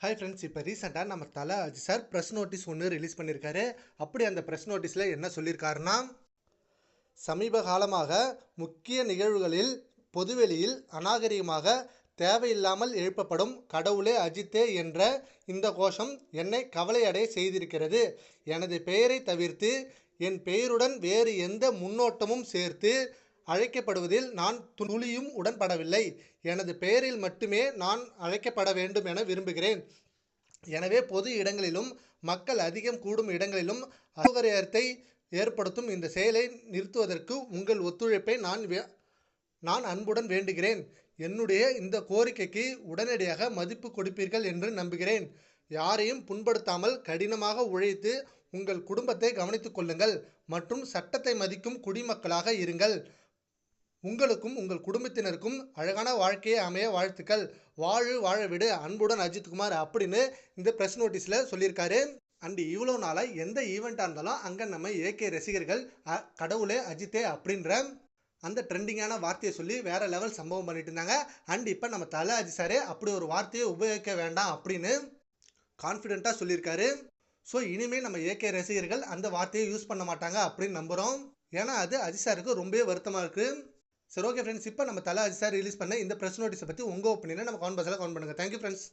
Hi friends, இப்போ ரீசெண்டாக நம்ம Thala Ajith sir press notice ஒன்று ரிலீஸ் பண்ணியிருக்காரு. அப்படி அந்த ப்ரெஸ் நோட்டீஸில் என்ன சொல்லியிருக்காருன்னா, சமீப காலமாக முக்கிய நிகழ்வுகளில் பொதுவெளியில் அநாகரிகமாக தேவையில்லாமல் எழுப்பப்படும் கடவுளே அஜித்தே என்ற இந்த கோஷம் என்னை கவலையடைய செய்திருக்கிறது. எனது பெயரை தவிர்த்து என் பெயருடன் வேறு எந்த முன்னோட்டமும் சேர்த்து அழைக்கப்படுவதில் நான் துளியும் உடன்படவில்லை. எனது பெயரில் மட்டுமே நான் அழைக்கப்பட வேண்டும் என விரும்புகிறேன். எனவே பொது இடங்களிலும் மக்கள் அதிகம் கூடும் இடங்களிலும் அசௌகரியத்தை ஏற்படுத்தும் இந்த செயலை நிறுத்துவதற்கு உங்கள் ஒத்துழைப்பை நான் அன்புடன் வேண்டுகிறேன். என்னுடைய இந்த கோரிக்கைக்கு உடனடியாக மதிப்பு கொடுப்பீர்கள் என்று நம்புகிறேன். யாரையும் புண்படுத்தாமல் கடினமாக உழைத்து உங்கள் குடும்பத்தை கவனித்துக் கொள்ளுங்கள் மற்றும் சட்டத்தை மதிக்கும் குடிமக்களாக இருங்கள். உங்களுக்கும் உங்கள் குடும்பத்தினருக்கும் அழகான வாழ்க்கையை அமைய வாழ்த்துக்கள். வாழ விடு, அன்புடன் அஜித்குமார் அப்படின்னு இந்த ப்ரெஸ் நோட்டீஸில் சொல்லியிருக்காரு. அண்ட் இவ்வளோ நாளாக எந்த ஈவெண்ட்டாக இருந்தாலும் அங்கே நம்ம ஏகே ரசிகர்கள் கடவுளே அஜித்தே அப்படின்ற அந்த ட்ரெண்டிங்கான வார்த்தையை சொல்லி வேறு லெவல் சம்பவம் பண்ணிட்டு இருந்தாங்க. அண்ட் இப்போ நம்ம தல அஜித் சாரே அப்படி ஒரு வார்த்தையை உபயோகிக்க வேண்டாம் அப்படின்னு கான்ஃபிடென்ட்டாக சொல்லியிருக்காரு. ஸோ இனிமேல் நம்ம ஏகே ரசிகர்கள் அந்த வார்த்தையை யூஸ் பண்ண மாட்டாங்க அப்படின்னு நம்புகிறோம். ஏன்னா அது அஜித் சாருக்கு ரொம்பவே வருத்தமாக இருக்குது. சரி, ஓகே ஃப்ரெண்ட்ஸ், இப்போ நம்ம தல அஜித் சார் ரிலீஸ் பண்ண இந்த ப்ரெஸ் நோட்டீஸை பற்றி உங்கள் ஒப்பீனியனை நம்ம கமெண்ட் பாக்ஸில் கமெண்ட் பண்ணுங்கள். Thank you friends.